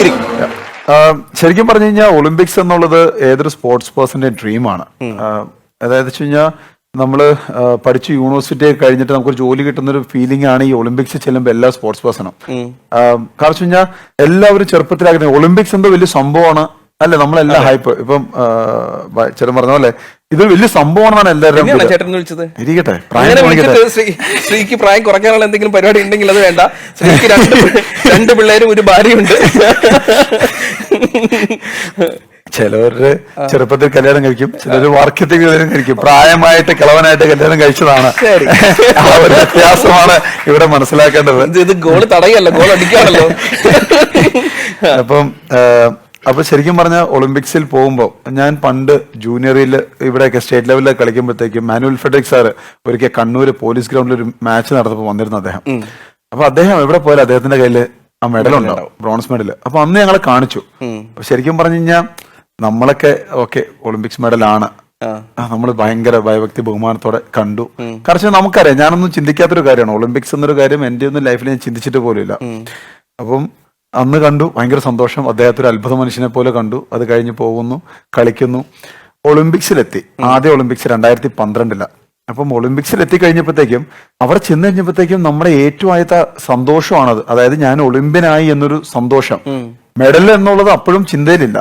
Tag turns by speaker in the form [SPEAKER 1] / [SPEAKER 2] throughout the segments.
[SPEAKER 1] ഇരിക്കും.
[SPEAKER 2] ശരിക്കും പറഞ്ഞു കഴിഞ്ഞാൽ ഒളിമ്പിക്സ് എന്നുള്ളത് ഏതൊരു സ്പോർട്സ് പേഴ്സന്റെ ഡ്രീമാണ്. അതായത് വെച്ച് കഴിഞ്ഞാൽ നമ്മള് പഠിച്ച് യൂണിവേഴ്സിറ്റി കഴിഞ്ഞിട്ട് നമുക്കൊരു ജോലി കിട്ടുന്ന ഒരു ഫീലിംഗ് ആണ് ഈ ഒളിമ്പിക്സ് ചെല്ലുമ്പോൾ എല്ലാ സ്പോർട്സ് പേഴ്സണും. കാരണം വെച്ച് കഴിഞ്ഞാൽ എല്ലാവരും ചെറുപ്പത്തിലാഗ്രഹിക്കുന്നത് ഒളിമ്പിക്സ് എന്തോ വലിയ സംഭവമാണ് അല്ലെ, നമ്മളെല്ലാം ഹൈപ്പ്. ഇപ്പം ചേട്ടൻ പറഞ്ഞ പോലെ ഇതൊരു വലിയ സംഭവമാണെന്നാണ് എല്ലാവരും ഇരിക്കട്ടെ.
[SPEAKER 1] ശ്രീക്ക് പ്രായം കുറയ്ക്കാനുള്ള എന്തെങ്കിലും പരിപാടി ഉണ്ടെങ്കിൽ അത് വേണ്ട. ശ്രീക്ക് രണ്ട് പിള്ളേരും ഒരു ഭാര്യയുണ്ട്.
[SPEAKER 2] ചിലവര് ചെറുപ്പത്തിൽ കല്യാണം കഴിക്കും, ചിലര് വാർദ്ധക്യത്തിൽ കല്യാണം കഴിക്കും. പ്രായമായിട്ട് കിളവനായിട്ട് കല്യാണം കഴിച്ചതാണ്. ആ ഒരു വ്യത്യാസമാണ് ഇവിടെ മനസ്സിലാക്കേണ്ടത്.
[SPEAKER 1] ഇത് ഗോള് തടയല്ല, ഗോൾ അടിക്കാണല്ലോ.
[SPEAKER 2] അപ്പൊ ശരിക്കും പറഞ്ഞ ഒളിമ്പിക്സിൽ പോകുമ്പോൾ ഞാൻ പണ്ട് ജൂനിയറിൽ ഇവിടെയൊക്കെ സ്റ്റേറ്റ് ലെവലിൽ കളിക്കുമ്പോഴത്തേക്കും മാനുവൽ ഫെഡറിക് സാറ് ഒരിക്കൽ കണ്ണൂര് പോലീസ് ഗ്രൗണ്ടിൽ ഒരു മാച്ച് നടന്നപ്പോൾ വന്നിരുന്നു അദ്ദേഹം. അപ്പൊ അദ്ദേഹം എവിടെ പോയാലും അദ്ദേഹത്തിന്റെ കയ്യിൽ ആ മെഡലുണ്ടാവും, ബ്രോൺസ് മെഡൽ. അപ്പൊ അന്ന് ഞങ്ങളെ കാണിച്ചു. ശരിക്കും പറഞ്ഞു കഴിഞ്ഞാൽ നമ്മളൊക്കെ ഓക്കെ ഒളിമ്പിക്സ് മെഡലാണ്, നമ്മൾ ഭയങ്കര ഭയഭക്തി ബഹുമാനത്തോടെ കണ്ടു. കാരണം നമുക്കറിയാം, ഞാനൊന്നും ചിന്തിക്കാത്തൊരു കാര്യമാണ് ഒളിമ്പിക്സ് എന്നൊരു കാര്യം. എന്റെ ഒന്നും ലൈഫിൽ ഞാൻ ചിന്തിച്ചിട്ട് പോലുമില്ല. അപ്പം അന്ന് കണ്ടു, ഭയങ്കര സന്തോഷം. അദ്ദേഹത്തെ ഒരു അത്ഭുത മനുഷ്യനെ പോലെ കണ്ടു. അത് കഴിഞ്ഞ് പോകുന്നു, കളിക്കുന്നു, ഒളിമ്പിക്സിലെത്തി. ആദ്യ ഒളിമ്പിക്സ് 2012. അപ്പം ഒളിമ്പിക്സിൽ എത്തിക്കഴിഞ്ഞപ്പോഴത്തേക്കും അവിടെ ചെന്ന് കഴിഞ്ഞപ്പോഴത്തേക്കും നമ്മുടെ ഏറ്റവും ആദ്യത്തെ സന്തോഷമാണത്. അതായത് ഞാൻ ഒളിമ്പ്യനായി എന്നൊരു സന്തോഷം. മെഡൽ എന്നുള്ളത് അപ്പോഴും ചിന്തയിലില്ല.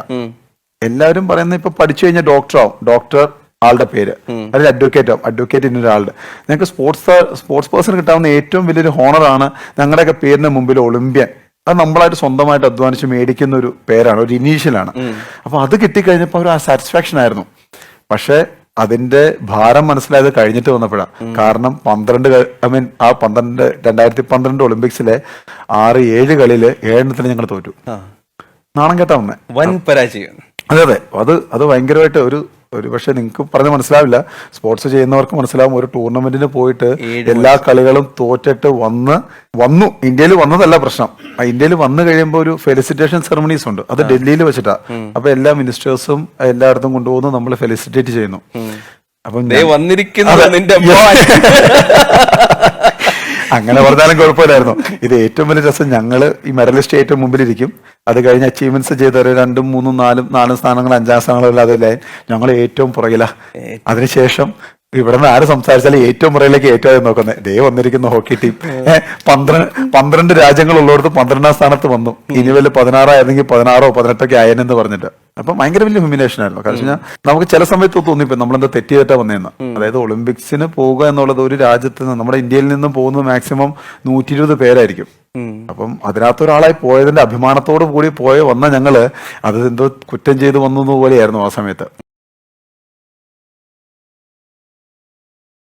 [SPEAKER 2] എല്ലാവരും പറയുന്നത് ഇപ്പൊ പഠിച്ചു കഴിഞ്ഞാൽ ഡോക്ടറാവും, ഡോക്ടർ ആളുടെ പേര്, അല്ലെങ്കിൽ അഡ്വക്കേറ്റ് ആവും, അഡ്വക്കേറ്റ് ഇന്നൊരാളുടെ. ഞങ്ങൾക്ക് സ്പോർട്സ് പേഴ്സൺ കിട്ടാവുന്ന ഏറ്റവും വലിയൊരു ഹോണറാണ് ഞങ്ങളുടെയൊക്കെ പേരിന് മുമ്പിൽ ഒളിമ്പ്യൻ. അത് നമ്മളായിട്ട് സ്വന്തമായിട്ട് അധ്വാനിച്ച് മേടിക്കുന്ന ഒരു പേരാണ്, ഒരു ഇനീഷ്യലാണ്. അപ്പൊ അത് കിട്ടിക്കഴിഞ്ഞപ്പോ ഒരു സാറ്റിസ്ഫാക്ഷൻ ആയിരുന്നു. പക്ഷെ അതിന്റെ ഭാരം മനസ്സിലായത് കഴിഞ്ഞിട്ട് വന്നപ്പോഴാണ്. കാരണം 2012 ഒളിമ്പിക്സിലെ 6-7 കളിയില് 7 ഞങ്ങൾ തോറ്റു. നാണം കേട്ടാ വന്നേ,
[SPEAKER 1] വൻ പരാജയം.
[SPEAKER 2] അതെ. അത് ഭയങ്കരമായിട്ട് ഒരു പക്ഷെ നിങ്ങൾക്ക് പറഞ്ഞ് മനസ്സിലാവില്ല, സ്പോർട്സ് ചെയ്യുന്നവർക്ക് മനസ്സിലാവും. ഒരു ടൂർണമെന്റിന് പോയിട്ട് എല്ലാ കളികളും തോറ്റിട്ട് വന്നു ഇന്ത്യയിൽ വന്നതല്ല പ്രശ്നം. ഇന്ത്യയിൽ വന്നു കഴിയുമ്പോൾ ഒരു ഫെലിസിറ്റേഷൻ സെറമണീസ് ഉണ്ട്, അത് ഡൽഹിയിൽ വെച്ചിട്ടാ. അപ്പൊ എല്ലാ മിനിസ്റ്റേഴ്സും എല്ലായിടത്തും കൊണ്ടുപോകുന്നു, നമ്മൾ ഫെലിസിറ്റേറ്റ് ചെയ്യുന്നു. അപ്പം അങ്ങനെ പറഞ്ഞാലും കുഴപ്പമില്ലായിരുന്നു. ഇത് ഏറ്റവും വലിയ രസം, ഞങ്ങള് ഈ മെഡലിസ്റ്റ് ഏറ്റവും മുമ്പിലിരിക്കും. അത് കഴിഞ്ഞ് അച്ചീവ്മെന്റ്സ് ചെയ്തവര് 2, 3, 4 സ്ഥാനങ്ങൾ, 5 സ്ഥാനങ്ങൾ അതിലെ ഞങ്ങൾ ഏറ്റവും പുറകില. അതിനുശേഷം ഇവിടെ നിന്ന് ആര് സംസാരിച്ചാലും ഏറ്റവും പുറകിലേക്ക് ഏറ്റവും നോക്കുന്നത് ദേ വന്നിരിക്കുന്ന ഹോക്കി ടീം. 12 രാജ്യങ്ങളുള്ളടത്ത് 12ാം സ്ഥാനത്ത് വന്നു. ഇനി വല്ല 16 ആയിരുന്നെങ്കിൽ 16 or 18 ആയെന്ന് പറഞ്ഞിട്ട്. അപ്പൊ ഭയങ്കര വലിയ ഹ്യൂമിനേഷൻ ആയിരുന്നു. കാരണം നമുക്ക് ചില സമയത്ത് തോന്നിപ്പോ നമ്മളെന്താ തെറ്റ് ചെയ്തിട്ടാ വന്നേന്ന്. അതായത് ഒളിമ്പിക്സിന് പോവുക എന്നുള്ളത് ഒരു രാജ്യത്ത് നിന്ന്, നമ്മുടെ ഇന്ത്യയിൽ നിന്ന് പോകുന്നത് മാക്സിമം 120 പേരായിരിക്കും. അപ്പം അതിനകത്തൊരാളായി പോയതിന്റെ അഭിമാനത്തോടു കൂടി വന്ന ഞങ്ങള് അത് എന്തോ കുറ്റം ചെയ്ത് വന്നു പോലെയായിരുന്നു ആ സമയത്ത്.